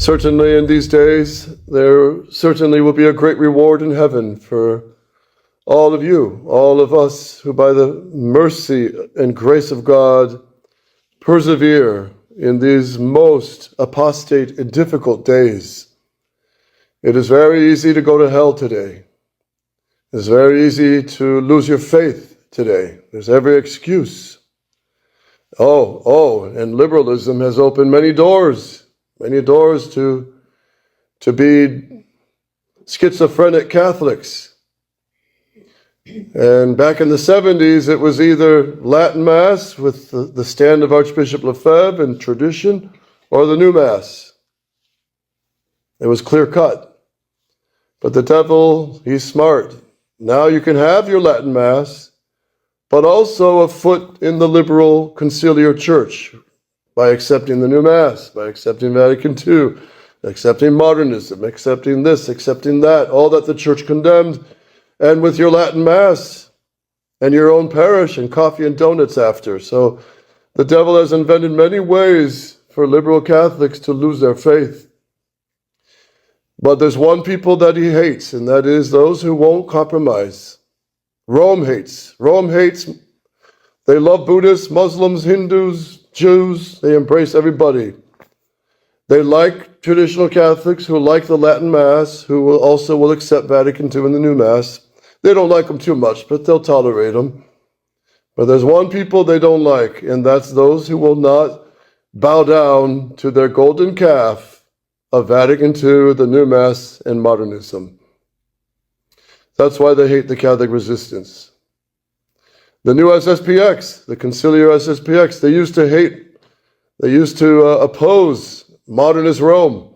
Certainly in these days, there certainly will be a great reward in heaven for all of you, all of us who by the mercy and grace of God persevere in these most apostate and difficult days. It is very easy to go to hell today. It's very easy to lose your faith today. There's every excuse. And liberalism has opened many doors to be schizophrenic Catholics. And back in the 70s, it was either Latin Mass with the stand of Archbishop Lefebvre and tradition, or the new Mass. It was clear cut. But the devil, he's smart. Now you can have your Latin Mass, but also a foot in the liberal conciliar church by accepting the new Mass, by accepting Vatican II, accepting modernism, accepting this, accepting that, all that the church condemned, and with your Latin Mass and your own parish and coffee and donuts after. So the devil has invented many ways for liberal Catholics to lose their faith. But there's one people that he hates, and that is those who won't compromise. Rome hates. Rome hates. They love Buddhists, Muslims, Hindus, Jews. They embrace everybody. They like traditional Catholics who like the Latin Mass, who also will accept Vatican II and the new Mass. They don't like them too much, but they'll tolerate them. But there's one people they don't like, and that's those who will not bow down to their golden calf of Vatican II, the new Mass, and modernism. That's why they hate the Catholic resistance. The new SSPX, the Conciliar SSPX, they used to hate, they used to oppose modernist Rome.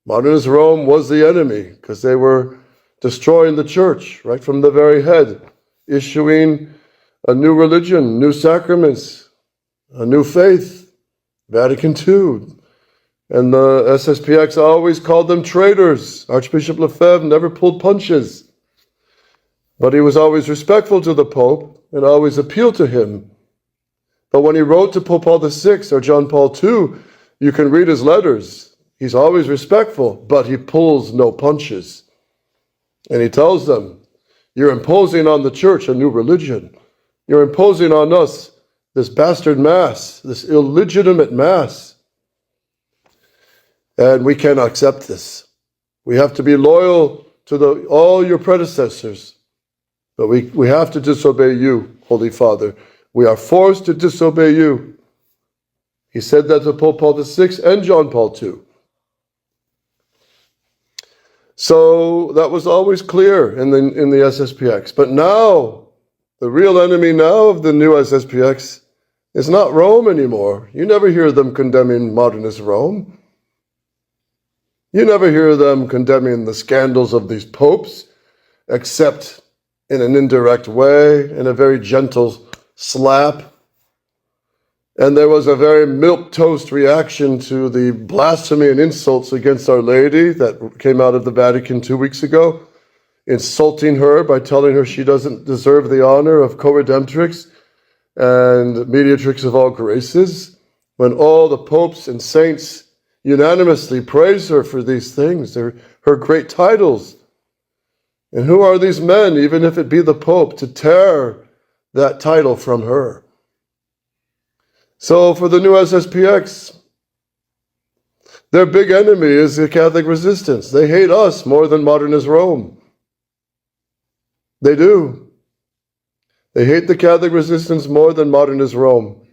Modernist Rome was the enemy because they were destroying the church right from the very head, issuing a new religion, new sacraments, a new faith, Vatican II. And the SSPX always called them traitors. Archbishop Lefebvre never pulled punches. But he was always respectful to the Pope and always appealed to him. But when he wrote to Pope Paul VI or John Paul II, you can read his letters. He's always respectful, but he pulls no punches. And he tells them, you're imposing on the church a new religion. You're imposing on us this bastard Mass, this illegitimate Mass. And we cannot accept this. We have to be loyal to all your predecessors. But we have to disobey you, Holy Father. We are forced to disobey you. He said that to Pope Paul VI and John Paul II. So that was always clear in the SSPX. But now, the real enemy now of the new SSPX is not Rome anymore. You never hear them condemning modernist Rome. You never hear them condemning the scandals of these popes, except in an indirect way, in a very gentle slap. And there was a very milquetoast reaction to the blasphemy and insults against Our Lady that came out of the Vatican 2 weeks ago, insulting her by telling her she doesn't deserve the honor of co-redemptrix and mediatrix of all graces, when all the popes and saints unanimously praise her for these things, her great titles. And who are these men, even if it be the Pope, to tear that title from her? So for the new SSPX, their big enemy is the Catholic resistance. They hate us more than modernist Rome. They do. They hate the Catholic resistance more than modernist Rome.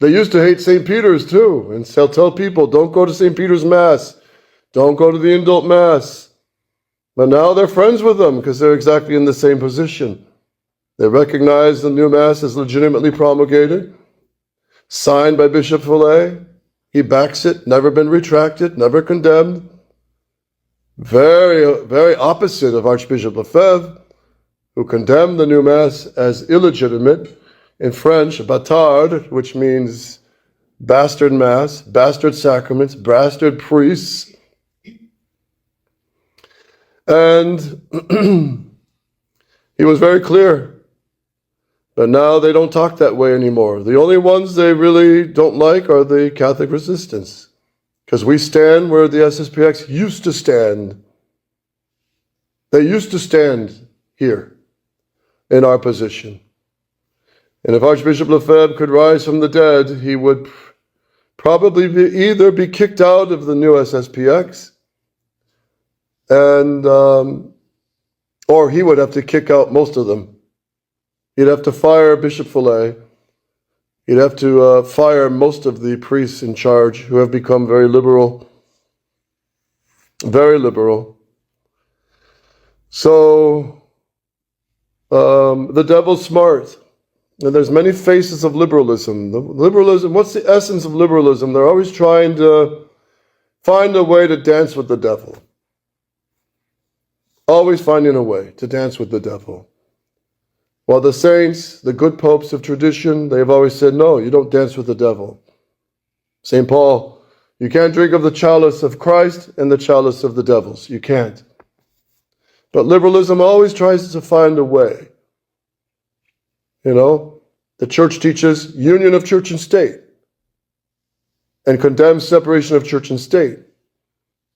They used to hate St. Peter's too, and they'll tell people, don't go to St. Peter's Mass, don't go to the Indult Mass. But now they're friends with them because they're exactly in the same position. They recognize the new Mass as legitimately promulgated, signed by Bishop Fellay. He backs it, never been retracted, never condemned. Very, very opposite of Archbishop Lefebvre, who condemned the new Mass as illegitimate. In French, bâtard, which means bastard Mass, bastard sacraments, bastard priests. And he was very clear. But now they don't talk that way anymore. The only ones they really don't like are the Catholic resistance. Because we stand where the SSPX used to stand. They used to stand here in our position. And if Archbishop Lefebvre could rise from the dead, he would probably either be kicked out of the new SSPX, and or he would have to kick out most of them. He'd have to fire Bishop Fellay. He'd have to fire most of the priests in charge who have become very liberal. Very liberal. So, the devil's smart. And there's many faces of liberalism. Liberalism, what's the essence of liberalism? They're always trying to find a way to dance with the devil. Always finding a way to dance with the devil. While the saints, the good popes of tradition, they've always said, no, you don't dance with the devil. St. Paul, you can't drink of the chalice of Christ and the chalice of the devils. You can't. But liberalism always tries to find a way. You know, the church teaches union of church and state and condemns separation of church and state.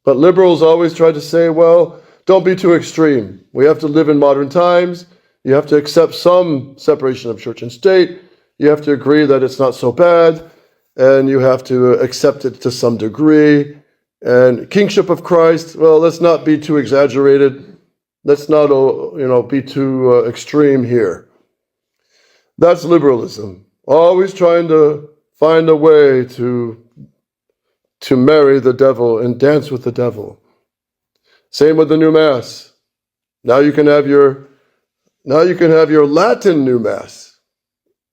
But liberals always try to say, well, don't be too extreme. We have to live in modern times. You have to accept some separation of church and state. You have to agree that it's not so bad. And you have to accept it to some degree. And kingship of Christ, well, let's not be too exaggerated. Let's not, be too extreme here. That's liberalism. Always trying to find a way to marry the devil and dance with the devil. Same with the new Mass. Now you can have your Latin new Mass.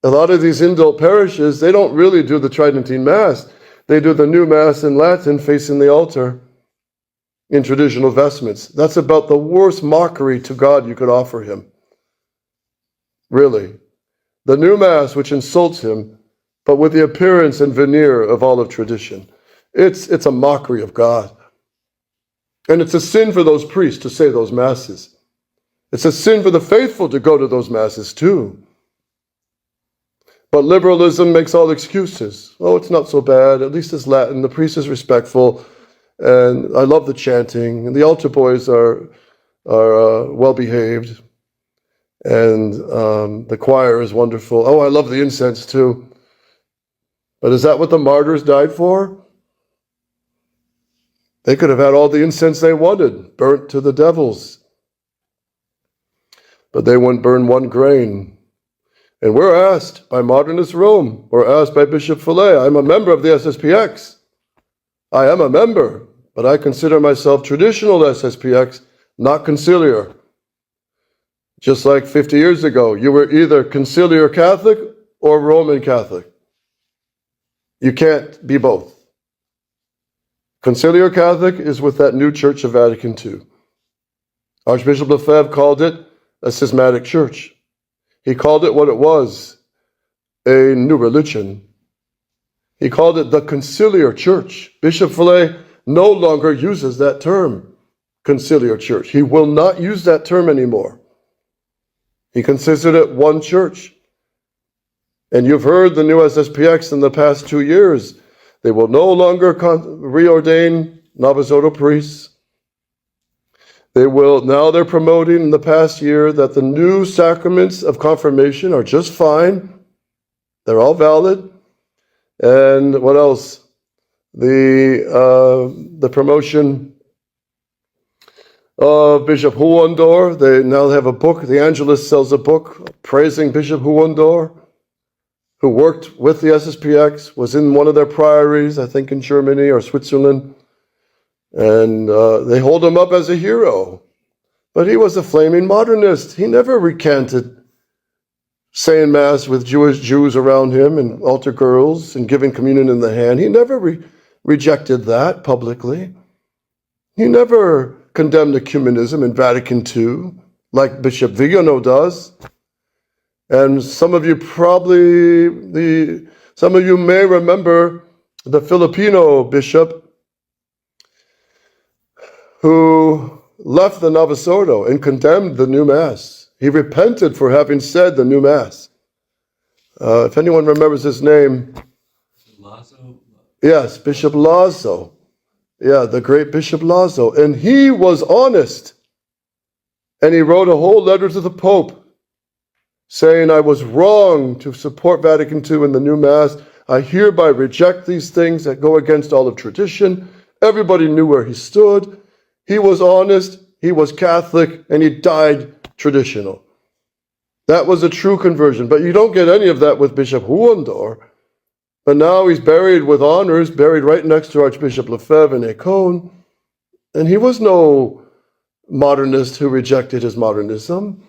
A lot of these Indult parishes, they don't really do the Tridentine Mass. They do the new Mass in Latin facing the altar in traditional vestments. That's about the worst mockery to God you could offer him. Really. The new Mass, which insults him, but with the appearance and veneer of all of tradition. It's a mockery of God. And it's a sin for those priests to say those Masses. It's a sin for the faithful to go to those Masses too. But liberalism makes all excuses. Oh, it's not so bad. At least it's Latin. The priest is respectful. And I love the chanting. And the altar boys are well behaved. And the choir is wonderful. Oh, I love the incense too. But is that what the martyrs died for? They could have had all the incense they wanted, burnt to the devils. But they wouldn't burn one grain. And we're asked by modernist Rome, we're asked by Bishop Fellay, I'm a member of the SSPX. I am a member, but I consider myself traditional SSPX, not conciliar. Just like 50 years ago, you were either conciliar Catholic or Roman Catholic. You can't be both. Conciliar Catholic is with that new church of Vatican II. Archbishop Lefebvre called it a schismatic church. He called it what it was, a new religion. He called it the conciliar church. Bishop Fellay no longer uses that term, conciliar church. He will not use that term anymore. He considered it one church. And you've heard the new SSPX in the past 2 years. They will no longer reordain Novus Ordo priests. They're promoting in the past year that the new sacraments of confirmation are just fine. They're all valid. And what else? The promotion of Bishop Huondor. They now have a book. The Angelus sells a book praising Bishop Huondor, who worked with the SSPX, was in one of their priories, I think in Germany or Switzerland. And they hold him up as a hero. But he was a flaming modernist. He never recanted saying Mass with Jews around him and altar girls and giving communion in the hand. He never rejected that publicly. He never condemned ecumenism in Vatican II, like Bishop Villano does. And some of you may remember the Filipino bishop who left the Novus Ordo and condemned the new Mass. He repented for having said the new Mass. If anyone remembers his name. Lazo? Yes, Bishop Lazo. Yeah, the great Bishop Lazo. And he was honest. And he wrote a whole letter to the Pope saying, I was wrong to support Vatican II in the new Mass. I hereby reject these things that go against all of tradition. Everybody knew where he stood. He was honest, he was Catholic, and he died traditional. That was a true conversion. But you don't get any of that with Bishop Huondor. But now he's buried with honors, buried right next to Archbishop Lefebvre in Écône. And he was no modernist who rejected his modernism.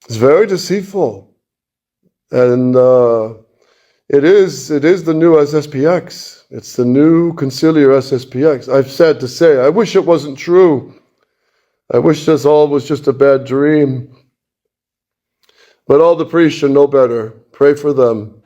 It's very deceitful. And it is the new SSPX. It's the new Conciliar SSPX. I've sad to say, I wish it wasn't true. I wish this all was just a bad dream. But all the priests should know better. Pray for them.